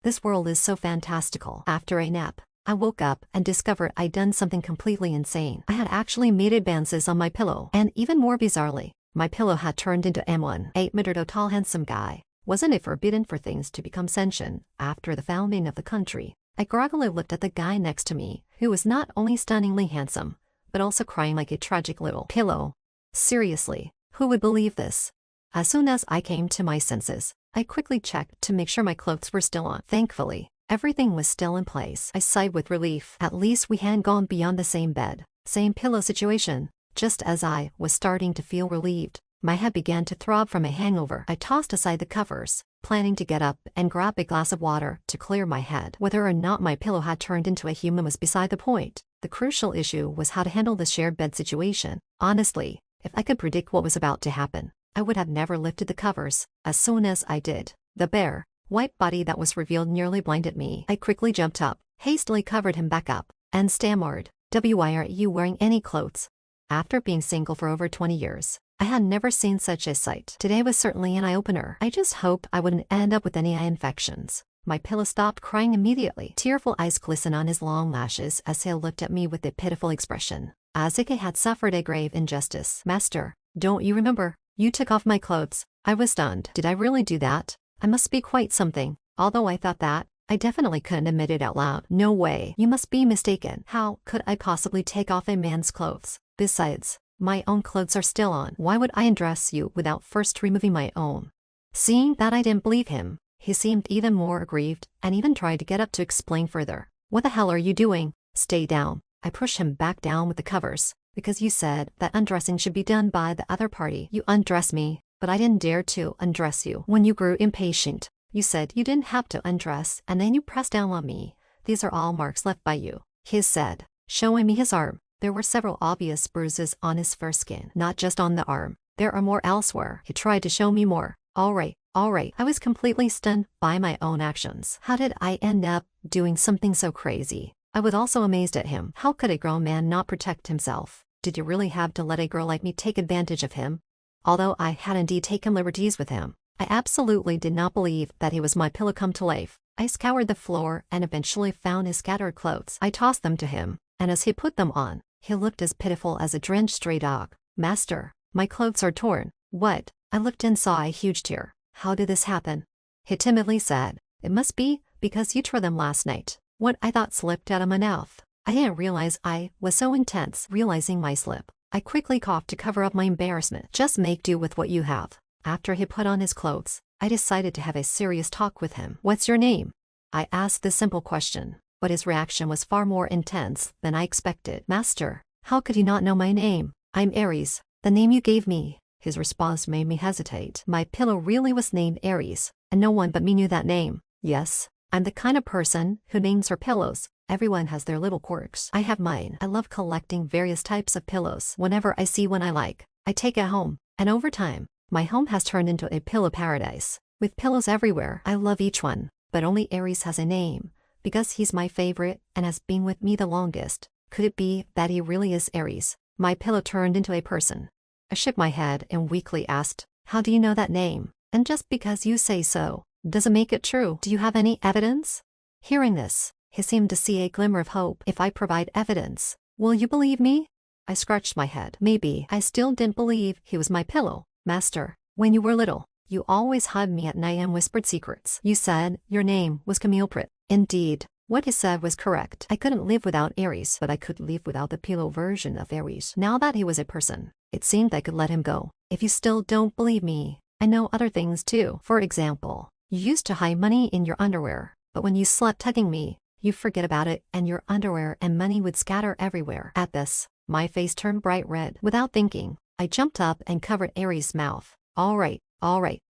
This world is so fantastical. After a nap, I woke up and discovered I'd done something completely insane. I had actually made advances on my pillow, and even more bizarrely, my pillow had turned into M1, 8-meter tall handsome guy. Wasn't it forbidden for things to become sentient after the founding of the country? I groggily looked at the guy next to me, who was not only stunningly handsome, but also crying like a tragic little pillow. Seriously, who would believe this? As soon as I came to my senses, I quickly checked to make sure my clothes were still on. Thankfully, everything was still in place. I sighed with relief. At least we hadn't gone beyond the same bed, same pillow situation. Just as I was starting to feel relieved, my head began to throb from a hangover. I tossed aside the covers, planning to get up and grab a glass of water to clear my head. Whether or not my pillow had turned into a human was beside the point. The crucial issue was how to handle the shared bed situation. Honestly, if I could predict what was about to happen, I would have never lifted the covers. As soon as I did, the bare, white body that was revealed nearly blinded me. I quickly jumped up, hastily covered him back up, and stammered, "Why aren't you wearing any clothes?" After being single for over 20 years, I had never seen such a sight. Today was certainly an eye-opener. I just hoped I wouldn't end up with any eye infections. My pillow stopped crying immediately. Tearful eyes glistened on his long lashes as he looked at me with a pitiful expression, as if he had suffered a grave injustice. "Master, don't you remember? You took off my clothes." I was stunned. Did I really do that? I must be quite something. Although I thought that, I definitely couldn't admit it out loud. "No way. You must be mistaken. How could I possibly take off a man's clothes? Besides, my own clothes are still on. Why would I undress you without first removing my own?" Seeing that I didn't believe him, he seemed even more aggrieved and even tried to get up to explain further. "What the hell are you doing? Stay down." I pushed him back down with the covers, "Because you said that undressing should be done by the other party. You undressed me, but I didn't dare to undress you. When you grew impatient, you said you didn't have to undress, and then you pressed down on me. These are all marks left by you," he said, showing me his arm. There were several obvious bruises on his fur skin. "Not just on the arm. There are more elsewhere." He tried to show me more. All right. I was completely stunned by my own actions. How did I end up doing something so crazy? I was also amazed at him. How could a grown man not protect himself? Did you really have to let a girl like me take advantage of him? Although I had indeed taken liberties with him, I absolutely did not believe that he was my pillow come to life. I scoured the floor and eventually found his scattered clothes. I tossed them to him, and as he put them on, he looked as pitiful as a drenched stray dog. "Master, my clothes are torn." "What?" I looked and saw a huge tear. "How did this happen?" He timidly said, "It must be because you tore them last night." What I thought slipped out of my mouth. I didn't realize I was so intense realizing my slip. I quickly coughed to cover up my embarrassment. "Just make do with what you have." After he put on his clothes, I decided to have a serious talk with him. "What's your name?" I asked this simple question, but his reaction was far more intense than I expected. "Master, how could you not know my name?" "I'm Aries, the name you gave me." His response made me hesitate. My pillow really was named Aries, and no one but me knew that name. Yes, I'm the kind of person who names her pillows. Everyone has their little quirks. I have mine. I love collecting various types of pillows. Whenever I see one I like, I take it home. And over time, my home has turned into a pillow paradise. With pillows everywhere, I love each one. But only Aries has a name, because he's my favorite and has been with me the longest. Could it be that he really is Aries? My pillow turned into a person. I shook my head and weakly asked, "How do you know that name? And just because you say so, doesn't make it true. Do you have any evidence?" Hearing this, he seemed to see a glimmer of hope. "If I provide evidence, will you believe me?" I scratched my head. Maybe I still didn't believe he was my pillow. "Master, when you were little, you always hugged me at night and whispered secrets. You said your name was Camille Prit." Indeed, what he said was correct. I couldn't live without Aries, but I could live without the pillow version of Aries. Now that he was a person, it seemed I could let him go. "If you still don't believe me, I know other things too. For example, you used to hide money in your underwear, but when you slept tugging me, you forget about it and your underwear and money would scatter everywhere." At this, my face turned bright red. Without thinking, I jumped up and covered Aries' mouth. All right,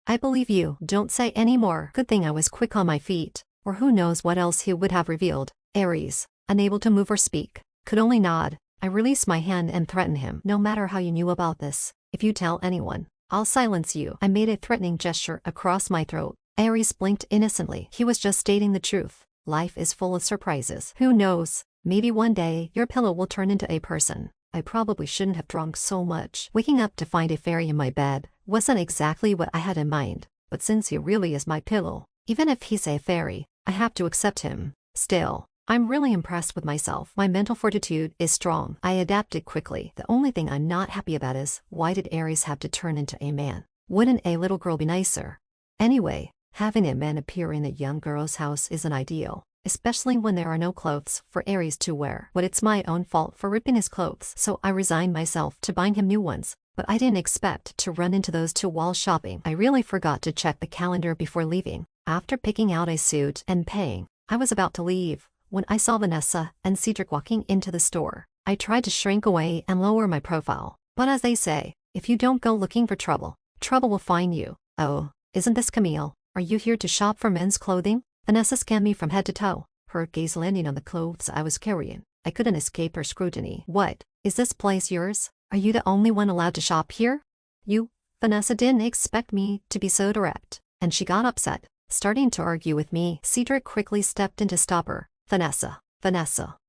I believe you. Don't say any more." Good thing I was quick on my feet, or who knows what else he would have revealed. Aries, unable to move or speak, could only nod. I released my hand and threatened him. "No matter how you knew about this, if you tell anyone, I'll silence you." I made a threatening gesture across my throat. Aries blinked innocently. He was just stating the truth. Life is full of surprises. Who knows? Maybe one day your pillow will turn into a person. I probably shouldn't have drunk so much. Waking up to find a fairy in my bed wasn't exactly what I had in mind, but since he really is my pillow, even if he's a fairy, I have to accept him. Still, I'm really impressed with myself. My mental fortitude is strong. I adapted quickly. The only thing I'm not happy about is, why did Aries have to turn into a man? Wouldn't a little girl be nicer? Anyway, having a man appear in a young girl's house isn't ideal, especially when there are no clothes for Aries to wear. But it's my own fault for ripping his clothes, so I resigned myself to buying him new ones. But I didn't expect to run into those two while shopping. I really forgot to check the calendar before leaving. After picking out a suit and paying, I was about to leave when I saw Vanessa and Cedric walking into the store. I tried to shrink away and lower my profile, but as they say, if you don't go looking for trouble, trouble will find you. Oh, isn't this Camille? Are you here to shop for men's clothing? Vanessa scanned me from head to toe, her gaze landing on the clothes I was carrying. I couldn't escape her scrutiny. What? Is this place yours? Are you the only one allowed to shop here? You? Vanessa didn't expect me to be so direct, and she got upset, starting to argue with me. Cedric quickly stepped in to stop her. Vanessa,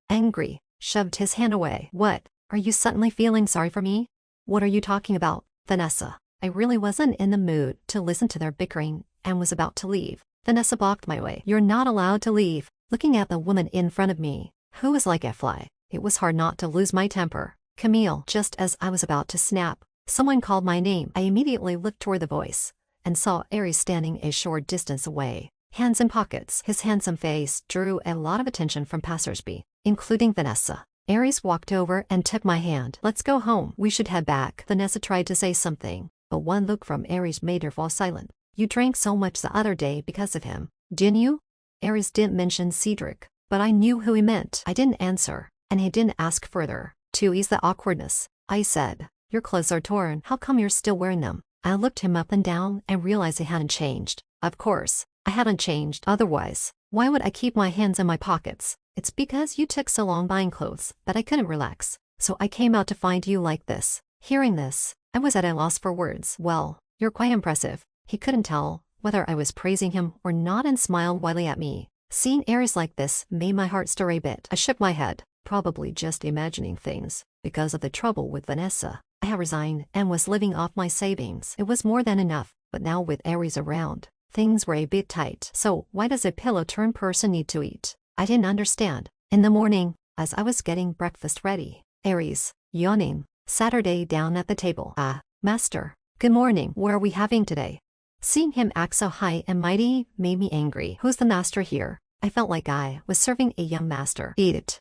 angry, shoved his hand away. What? Are you suddenly feeling sorry for me? What are you talking about, Vanessa? I really wasn't in the mood to listen to their bickering and was about to leave. Vanessa blocked my way. You're not allowed to leave. Looking at the woman in front of me, who was like a fly, it was hard not to lose my temper. Camille. Just as I was about to snap, someone called my name. I immediately looked toward the voice and saw Aries standing a short distance away, hands in pockets. His handsome face drew a lot of attention from passersby, including Vanessa. Aries walked over and took my hand. Let's go home. We should head back. Vanessa tried to say something, but one look from Aries made her fall silent. You drank so much the other day because of him, didn't you? Aries didn't mention Cedric, but I knew who he meant. I didn't answer, and he didn't ask further. To ease the awkwardness, I said, your clothes are torn. How come you're still wearing them? I looked him up and down and realized he hadn't changed. Of course, I hadn't changed. Otherwise, why would I keep my hands in my pockets? It's because you took so long buying clothes that I couldn't relax, so I came out to find you like this. Hearing this, I was at a loss for words. Well, you're quite impressive. He couldn't tell whether I was praising him or not and smiled widely at me. Seeing Aries like this made my heart stir a bit. I shook my head, probably just imagining things. Because of the trouble with Vanessa, I had resigned and was living off my savings. It was more than enough, but now with Aries around, things were a bit tight. So why does a pillow-turn person need to eat? I didn't understand. In the morning, as I was getting breakfast ready, Aries, yawning, sat her down at the table. Master, good morning. What are we having today? Seeing him act so high and mighty made me angry. Who's the master here? I felt like I was serving a young master. Eat.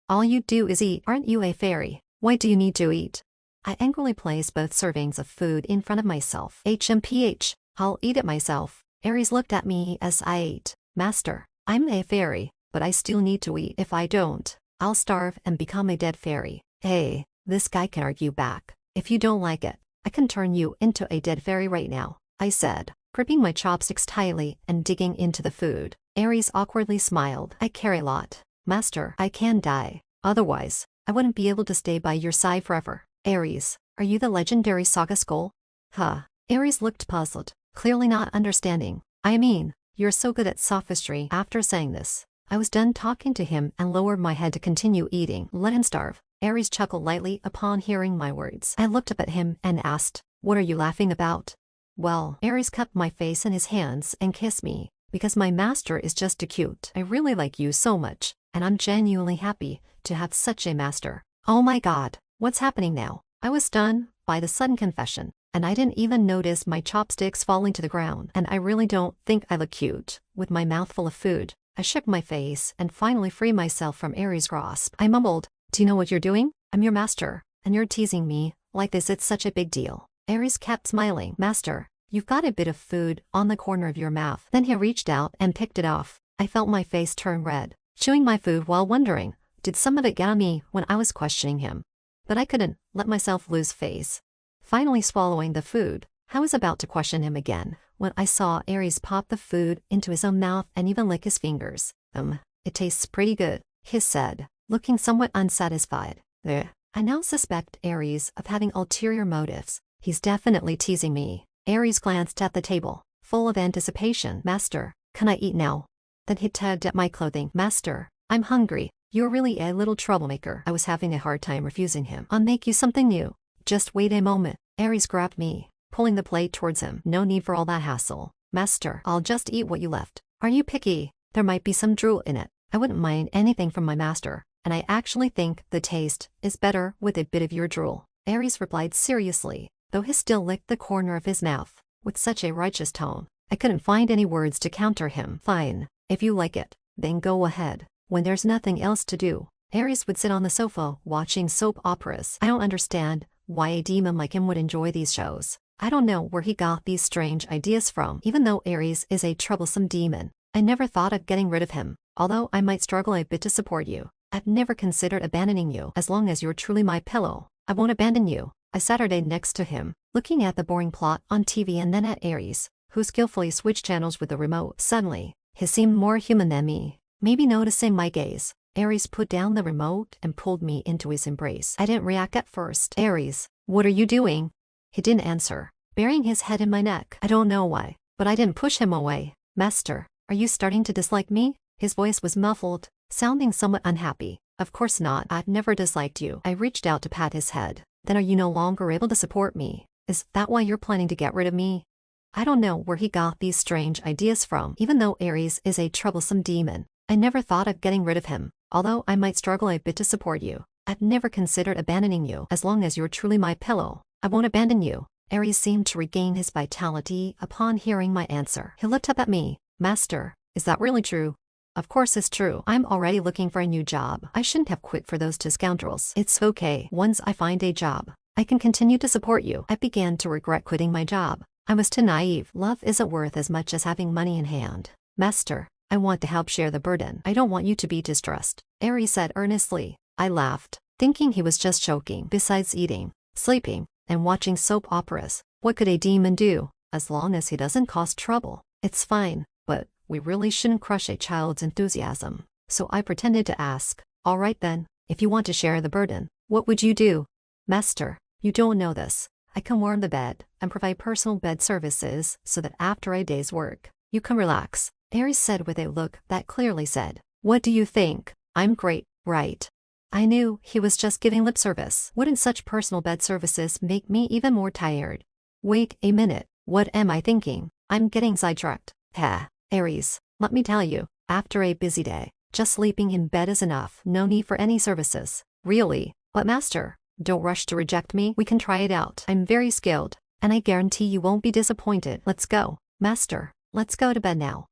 All you do is eat. Aren't you a fairy? Why do you need to eat? I angrily placed both servings of food in front of myself. HMPH, I'll eat it myself. Aries looked at me as I ate. Master, I'm a fairy, but I still need to eat. If I don't, I'll starve and become a dead fairy. Hey, this guy can argue back. If you don't like it, I can turn you into a dead fairy right now, I said, gripping my chopsticks tightly and digging into the food. Aries awkwardly smiled. I care a lot. Master, I can die. Otherwise, I wouldn't be able to stay by your side forever. Aries, are you the legendary Saga Skull? Aries looked puzzled, clearly not understanding. I mean, you're so good at sophistry. After saying this, I was done talking to him and lowered my head to continue eating. Let him starve. Aries chuckled lightly upon hearing my words. I looked up at him and asked, what are you laughing about? Well, Aries cupped my face in his hands and kissed me. Because my master is just too cute. I really like you so much, and I'm genuinely happy to have such a master. Oh my god, what's happening now? I was stunned by the sudden confession, and I didn't even notice my chopsticks falling to the ground. And I really don't think I look cute with my mouth full of food. I shook my face and finally freed myself from Aries' grasp. I mumbled, do you know what you're doing? I'm your master, and you're teasing me like this. It's such a big deal. Aries kept smiling. Master, you've got a bit of food on the corner of your mouth. Then he reached out and picked it off. I felt my face turn red, chewing my food while wondering, did some of it get on me when I was questioning him? But I couldn't let myself lose face. Finally swallowing the food, I was about to question him again when I saw Aries pop the food into his own mouth and even lick his fingers. It tastes pretty good, he said, looking somewhat unsatisfied. I now suspect Aries of having ulterior motives. He's definitely teasing me. Aries glanced at the table, full of anticipation. Master, can I eat now? Then he tugged at my clothing. Master, I'm hungry. You're really a little troublemaker. I was having a hard time refusing him. I'll make you something new. Just wait a moment. Aries grabbed me, pulling the plate towards him. No need for all that hassle. Master, I'll just eat what you left. Are you picky? There might be some drool in it. I wouldn't mind anything from my master, and I actually think the taste is better with a bit of your drool. Aries replied seriously, though he still licked the corner of his mouth, with such a righteous tone. I couldn't find any words to counter him. Fine, if you like it, then go ahead. When there's nothing else to do, Aries would sit on the sofa watching soap operas. I don't understand why a demon like him would enjoy these shows. I don't know where he got these strange ideas from. Even though Aries is a troublesome demon, I never thought of getting rid of him. Although I might struggle a bit to support you, I've never considered abandoning you. As long as you're truly my pillow, I won't abandon you. I Saturday next to him, looking at the boring plot on TV and then at Aries, who skillfully switched channels with the remote. Suddenly, he seemed more human than me. Maybe noticing my gaze, Aries put down the remote and pulled me into his embrace. I didn't react at first. Aries, what are you doing? He didn't answer, burying his head in my neck. I don't know why, but I didn't push him away. Master, are you starting to dislike me? His voice was muffled, sounding somewhat unhappy. Of course not. I've never disliked you. I reached out to pat his head. Then are you no longer able to support me? Is that why you're planning to get rid of me? I don't know where he got these strange ideas from. Even though Aries is a troublesome demon, I never thought of getting rid of him. Although I might struggle a bit to support you, I've never considered abandoning you. As long as you're truly my pillow, I won't abandon you. Aries seemed to regain his vitality upon hearing my answer. He looked up at me. Master, is that really true? Of course it's true. I'm already looking for a new job. I shouldn't have quit for those two scoundrels. It's okay. Once I find a job, I can continue to support you. I began to regret quitting my job. I was too naive. Love isn't worth as much as having money in hand. Master, I want to help share the burden. I don't want you to be distressed, Aries said earnestly. I laughed, thinking he was just joking. Besides eating, sleeping, and watching soap operas, what could a demon do? As long as he doesn't cause trouble, it's fine. But we really shouldn't crush a child's enthusiasm. So I pretended to ask, all right then, if you want to share the burden, what would you do? Master, you don't know this. I can warm the bed and provide personal bed services so that after a day's work, you can relax, Aries said with a look that clearly said, what do you think? I'm great, right? I knew he was just giving lip service. Wouldn't such personal bed services make me even more tired? Wait a minute, what am I thinking? I'm getting sidetracked. Heh. Aries, let me tell you, after a busy day, just sleeping in bed is enough. No need for any services. Really? But master, don't rush to reject me. We can try it out. I'm very skilled, and I guarantee you won't be disappointed. Let's go. Master, let's go to bed now.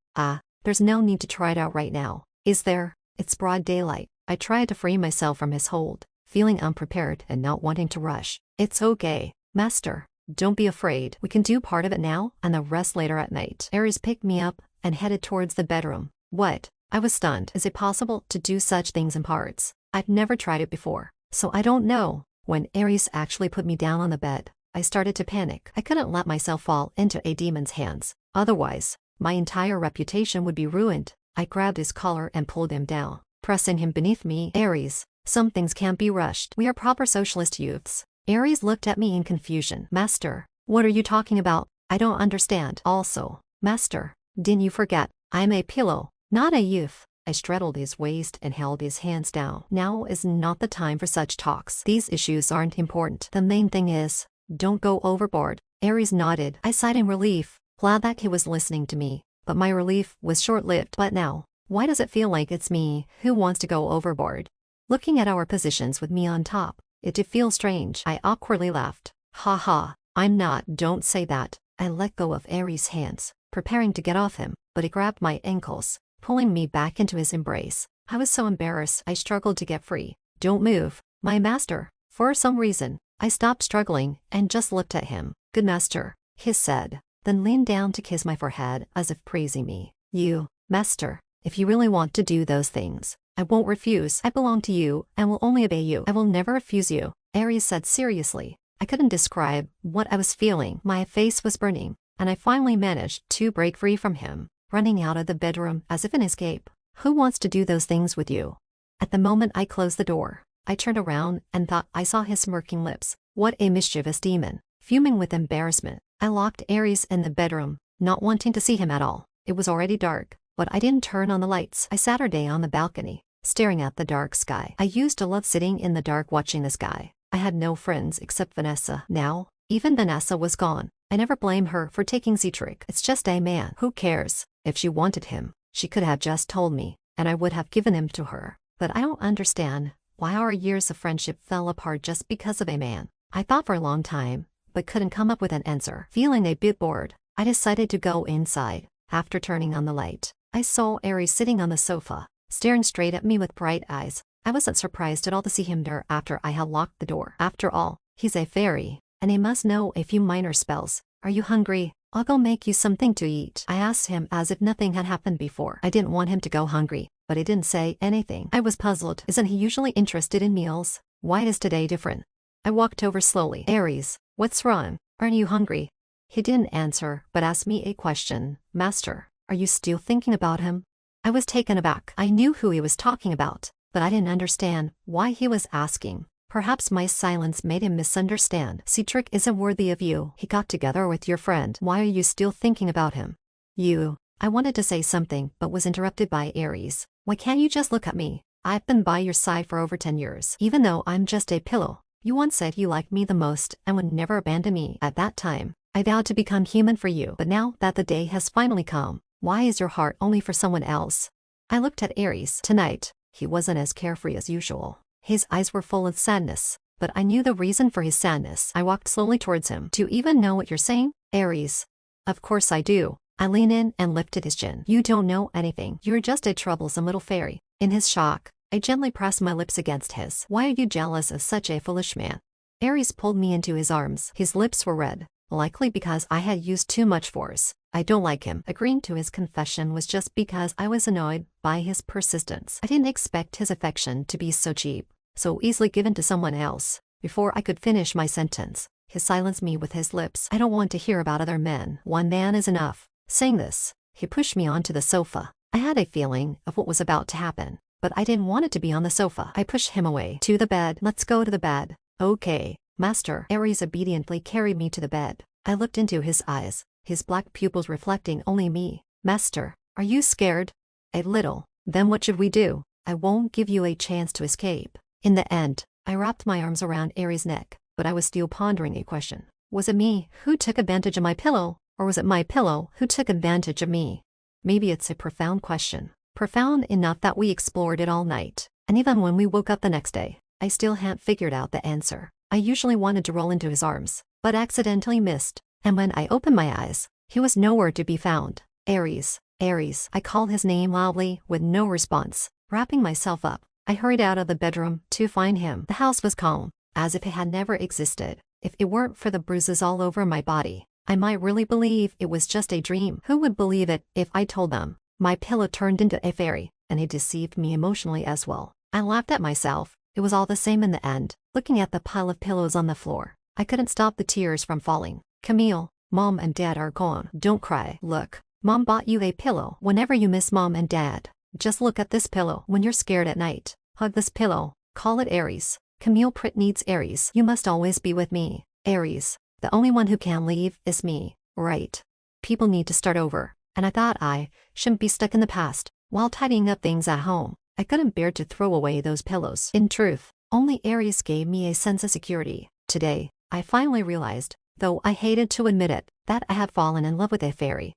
There's no need to try it out right now, is there? It's broad daylight. I tried to free myself from his hold, feeling unprepared and not wanting to rush. It's okay, master. Don't be afraid. We can do part of it now and the rest later at night. Aries picked me up and headed towards the bedroom. What? I was stunned. Is it possible to do such things in parts? I've never tried it before, so I don't know. When Aries actually put me down on the bed, I started to panic. I couldn't let myself fall into a demon's hands. Otherwise, my entire reputation would be ruined. I grabbed his collar and pulled him down, pressing him beneath me. Aries, some things can't be rushed. We are proper socialist youths. Aries looked at me in confusion. Master, what are you talking about? I don't understand. Also, master, didn't you forget, I'm a pillow, not a youth. I straddled his waist and held his hands down. Now is not the time for such talks. These issues aren't important. The main thing is, don't go overboard. Aries nodded. I sighed in relief, glad that he was listening to me, but my relief was short-lived. But now, why does it feel like it's me who wants to go overboard? Looking at our positions with me on top, it did feel strange. I awkwardly laughed. Ha ha, I'm not. Don't say that. I let go of Aries' hands, preparing to get off him, but he grabbed my ankles, pulling me back into his embrace. I was so embarrassed I struggled to get free. Don't move, my master. For some reason, I stopped struggling and just looked at him. Good master, he said, then leaned down to kiss my forehead as if praising me. You, master, if you really want to do those things, I won't refuse. I belong to you and will only obey you. I will never refuse you, Aries said seriously. I couldn't describe what I was feeling. My face was burning, and I finally managed to break free from him, running out of the bedroom as if in escape. Who wants to do those things with you? At the moment I closed the door, I turned around and thought I saw his smirking lips. What a mischievous demon. Fuming with embarrassment, I locked Aries in the bedroom, not wanting to see him at all. It was already dark, but I didn't turn on the lights. I sat on the balcony, staring at the dark sky. I used to love sitting in the dark watching the sky. I had no friends except Vanessa. Now, even Vanessa was gone. I never blame her for taking Cedric. It's just a man. Who cares? If she wanted him, She could have just told me, and I would have given him to her. But I don't understand why our years of friendship fell apart just because of a man. I thought for a long time, but couldn't come up with an answer. Feeling a bit bored, I decided to go inside. After turning on the light, I saw Aries sitting on the sofa, staring straight at me with bright eyes. I wasn't surprised at all to see him there after I had locked the door. After all, he's a fairy, and he must know a few minor spells. Are you hungry? I'll go make you something to eat, I asked him as if nothing had happened before. I didn't want him to go hungry, but he didn't say anything. I was puzzled. Isn't he usually interested in meals? Why is today different? I walked over slowly. Aries, what's wrong? Aren't you hungry? He didn't answer, but asked me a question. Master, are you still thinking about him? I was taken aback. I knew who he was talking about, but I didn't understand why he was asking. Perhaps my silence made him misunderstand. Cedric isn't worthy of you. He got together with your friend. Why are you still thinking about him? I wanted to say something, but was interrupted by Aries. Why can't you just look at me? I've been by your side for over 10 years. Even though I'm just a pillow, you once said you liked me the most and would never abandon me. At that time, I vowed to become human for you. But now that the day has finally come, why is your heart only for someone else? I looked at Aries. Tonight, he wasn't as carefree as usual. His eyes were full of sadness, but I knew the reason for his sadness. I walked slowly towards him. Do you even know what you're saying, Aries? Of course I do. I leaned in and lifted his chin. You don't know anything. You're just a troublesome little fairy. In his shock, I gently pressed my lips against his. Why are you jealous of such a foolish man? Aries pulled me into his arms. His lips were red, likely because I had used too much force. I don't like him. Agreeing to his confession was just because I was annoyed by his persistence. I didn't expect his affection to be so cheap, so easily given to someone else. Before I could finish my sentence, he silenced me with his lips. I don't want to hear about other men. One man is enough. Saying this, he pushed me onto the sofa. I had a feeling of what was about to happen, but I didn't want it to be on the sofa. I pushed him away. To the bed. Let's go to the bed. Okay, master. Aries obediently carried me to the bed. I looked into his eyes, his black pupils reflecting only me. Master, are you scared? A little. Then what should we do? I won't give you a chance to escape. In the end, I wrapped my arms around Aries' neck, but I was still pondering a question. Was it me who took advantage of my pillow, or was it my pillow who took advantage of me? Maybe it's a profound question. Profound enough that we explored it all night. And even when we woke up the next day, I still hadn't figured out the answer. I usually wanted to roll into his arms, but accidentally missed. And when I opened my eyes, he was nowhere to be found. Aries, Aries. I called his name loudly with no response. Wrapping myself up, I hurried out of the bedroom to find him. The house was calm, as if it had never existed. If it weren't for the bruises all over my body, I might really believe it was just a dream. Who would believe it if I told them? My pillow turned into a fairy, and it deceived me emotionally as well. I laughed at myself. It was all the same in the end. Looking at the pile of pillows on the floor, I couldn't stop the tears from falling. Camille, Mom and Dad are gone. Don't cry. Look, Mom bought you a pillow. Whenever you miss Mom and Dad, just look at this pillow. When you're scared at night, hug this pillow. Call it Aries. Camille Prit needs Aries. You must always be with me, Aries. The only one who can leave is me, right? People need to start over, and I thought I shouldn't be stuck in the past. While tidying up things at home, I couldn't bear to throw away those pillows. In truth, only Aries gave me a sense of security. Today, I finally realized, though I hated to admit it, that I had fallen in love with a fairy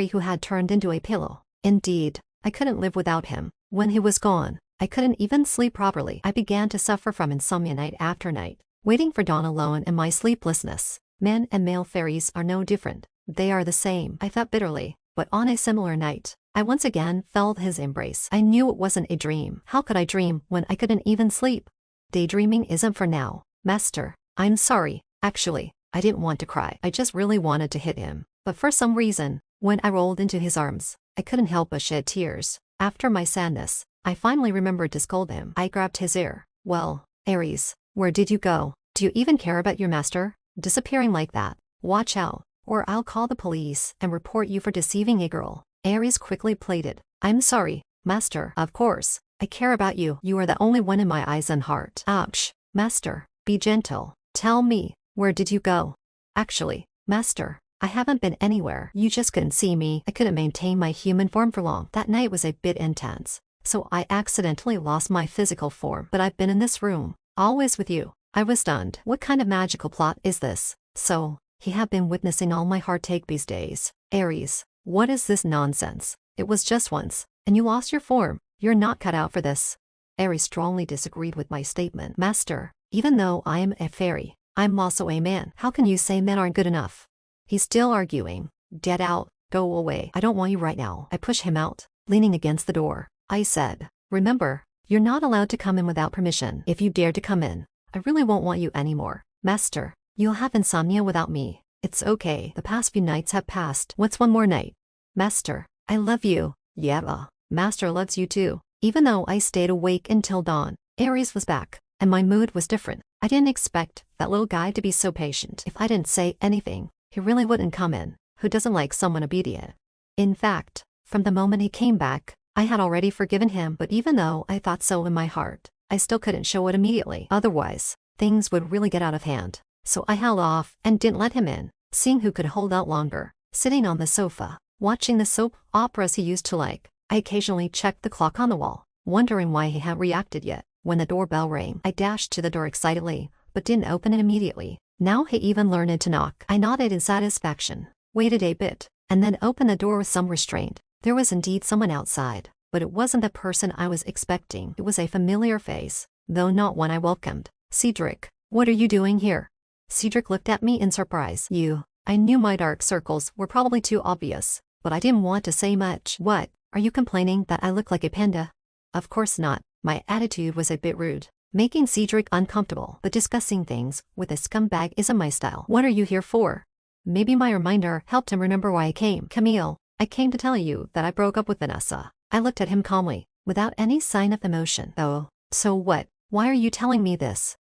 who had turned into a pillow. Indeed, I couldn't live without him. When he was gone, I couldn't even sleep properly. I began to suffer from insomnia night after night, waiting for dawn alone in my sleeplessness. Men and male fairies are no different. They are the same. I thought bitterly, but on a similar night, I once again felt his embrace. I knew it wasn't a dream. How could I dream when I couldn't even sleep? Daydreaming isn't for now, Master. I'm sorry. Actually, I didn't want to cry. I just really wanted to hit him. But for some reason, when I rolled into his arms, I couldn't help but shed tears. After my sadness, I finally remembered to scold him. I grabbed his ear. Well, Aries, where did you go? Do you even care about your master? Disappearing like that. Watch out, or I'll call the police and report you for deceiving a girl. Aries quickly pleaded. I'm sorry, Master. Of course, I care about you. You are the only one in my eyes and heart. Ouch. Master, be gentle. Tell me, where did you go? Actually, Master, I haven't been anywhere. You just couldn't see me. I couldn't maintain my human form for long. That night was a bit intense, so I accidentally lost my physical form. But I've been in this room, always with you. I was stunned. What kind of magical plot is this? So, he had been witnessing all my heartache these days. Aries, what is this nonsense? It was just once, and you lost your form. You're not cut out for this. Aries strongly disagreed with my statement. Master, even though I am a fairy, I'm also a man. How can you say men aren't good enough? He's still arguing. Get out. Go away. I don't want you right now. I push him out, leaning against the door. I said, remember, you're not allowed to come in without permission. If you dare to come in, I really won't want you anymore. Master, you'll have insomnia without me. It's okay. The past few nights have passed. What's one more night? Master, I love you. Yeah, Master loves you too. Even though I stayed awake until dawn, Aries was back, and my mood was different. I didn't expect that little guy to be so patient. If I didn't say anything, he really wouldn't come in. Who doesn't like someone obedient? In fact, from the moment he came back, I had already forgiven him, but even though I thought so in my heart, I still couldn't show it immediately. Otherwise, things would really get out of hand. So I held off and didn't let him in, seeing who could hold out longer. Sitting on the sofa, watching the soap operas he used to like, I occasionally checked the clock on the wall, wondering why he hadn't reacted yet. When the doorbell rang, I dashed to the door excitedly, but didn't open it immediately. Now he even learned to knock. I nodded in satisfaction, waited a bit, and then opened the door with some restraint. There was indeed someone outside, but it wasn't the person I was expecting. It was a familiar face, though not one I welcomed. Cedric, what are you doing here? Cedric looked at me in surprise. You. I knew my dark circles were probably too obvious, but I didn't want to say much. What? Are you complaining that I look like a panda? Of course not. My attitude was a bit rude, making Cedric uncomfortable, but discussing things with a scumbag isn't my style. What are you here for? Maybe my reminder helped him remember why I came. Camille, I came to tell you that I broke up with Vanessa. I looked at him calmly, without any sign of emotion. Oh, so what? Why are you telling me this?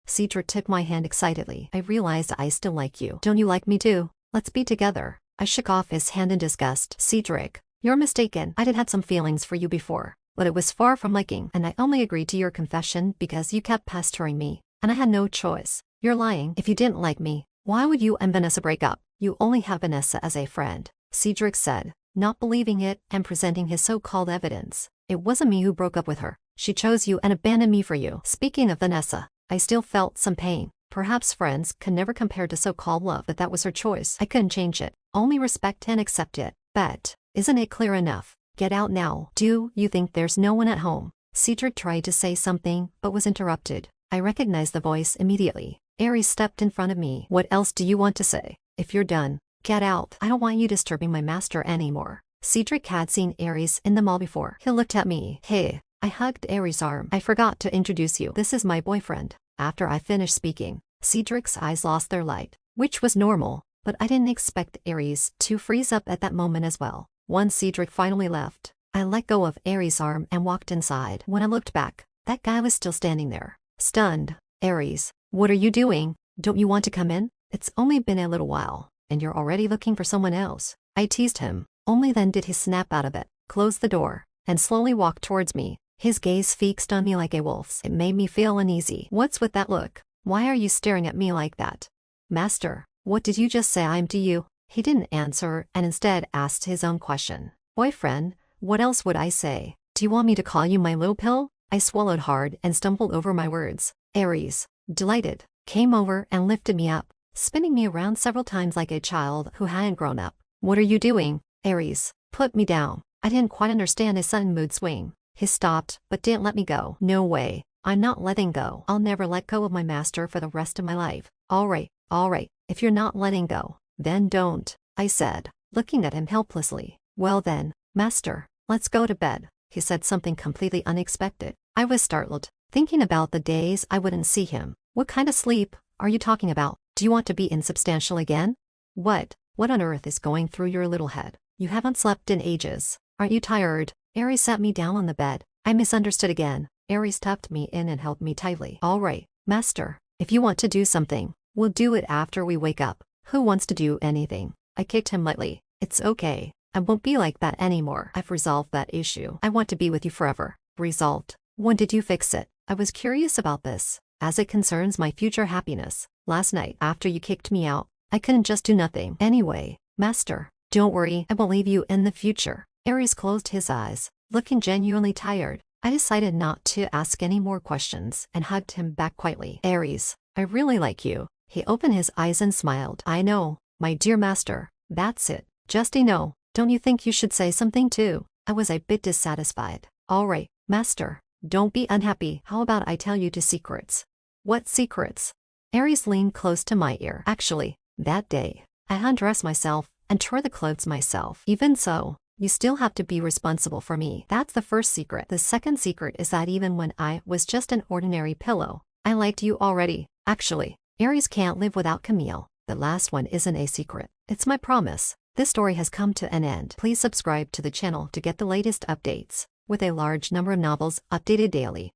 Cedric took my hand excitedly. I realized I still like you. Don't you like me too? Let's be together. I shook off his hand in disgust. Cedric, you're mistaken. I did have some feelings for you before, but it was far from liking, and I only agreed to your confession because you kept pestering me, and I had no choice. You're lying. If you didn't like me, why would you and Vanessa break up? You only have Vanessa as a friend, Cedric said, not believing it and presenting his so-called evidence. It wasn't me who broke up with her. She chose you and abandoned me for you. Speaking of Vanessa, I still felt some pain. Perhaps friends can never compare to so-called love, but that was her choice. I couldn't change it, only respect and accept it. But, isn't it clear enough? Get out now. Do you think there's no one at home? Cedric tried to say something, but was interrupted. I recognized the voice immediately. Aries stepped in front of me. What else do you want to say? If you're done, get out. I don't want you disturbing my master anymore. Cedric had seen Aries in the mall before. He looked at me. Hey. I hugged Aries' arm. I forgot to introduce you. This is my boyfriend. After I finished speaking, Cedric's eyes lost their light, which was normal, but I didn't expect Aries to freeze up at that moment as well. Once Cedric finally left, I let go of Aries' arm and walked inside. When I looked back, that guy was still standing there, stunned. Aries, what are you doing? Don't you want to come in? It's only been a little while, and you're already looking for someone else. I teased him. Only then did he snap out of it, close the door, and slowly walk towards me. His gaze fixed on me like a wolf's. It made me feel uneasy. What's with that look? Why are you staring at me like that? Master, what did you just say I'm to you? He didn't answer and instead asked his own question. Boyfriend, what else would I say? Do you want me to call you my little pill? I swallowed hard and stumbled over my words. Aries, delighted, came over and lifted me up, spinning me around several times like a child who hadn't grown up. What are you doing? Aries, put me down. I didn't quite understand his sudden mood swing. He stopped, but didn't let me go. No way. I'm not letting go. I'll never let go of my master for the rest of my life. All right. If you're not letting go, then don't, I said, looking at him helplessly. Well then, master, let's go to bed. He said something completely unexpected. I was startled, thinking about the days I wouldn't see him. What kind of sleep are you talking about? Do you want to be insubstantial again? What on earth is going through your little head? You haven't slept in ages. Aren't you tired? Aries sat me down on the bed. I misunderstood again. Aries tucked me in and held me tightly. All right, master, if you want to do something, we'll do it after we wake up. Who wants to do anything? I kicked him lightly. It's okay. I won't be like that anymore. I've resolved that issue. I want to be with you forever. Resolved. When did you fix it? I was curious about this, as it concerns my future happiness. Last night, after you kicked me out, I couldn't just do nothing. Anyway, master, don't worry, I won't leave you in the future. Aries closed his eyes, looking genuinely tired. I decided not to ask any more questions and hugged him back quietly. Aries, I really like you. He opened his eyes and smiled. I know, my dear master. That's it. Just no. Don't Don't you think you should say something too? I was a bit dissatisfied. Alright, master. Don't be unhappy. How about I tell you two secrets? What secrets? Aries leaned close to my ear. Actually, that day, I undressed myself and tore the clothes myself. Even so, you still have to be responsible for me. That's the first secret. The second secret is that even when I was just an ordinary pillow, I liked you already. Actually, Aries can't live without Camille. The last one isn't a secret. It's my promise. This story has come to an end. Please subscribe to the channel to get the latest updates, with a large number of novels updated daily.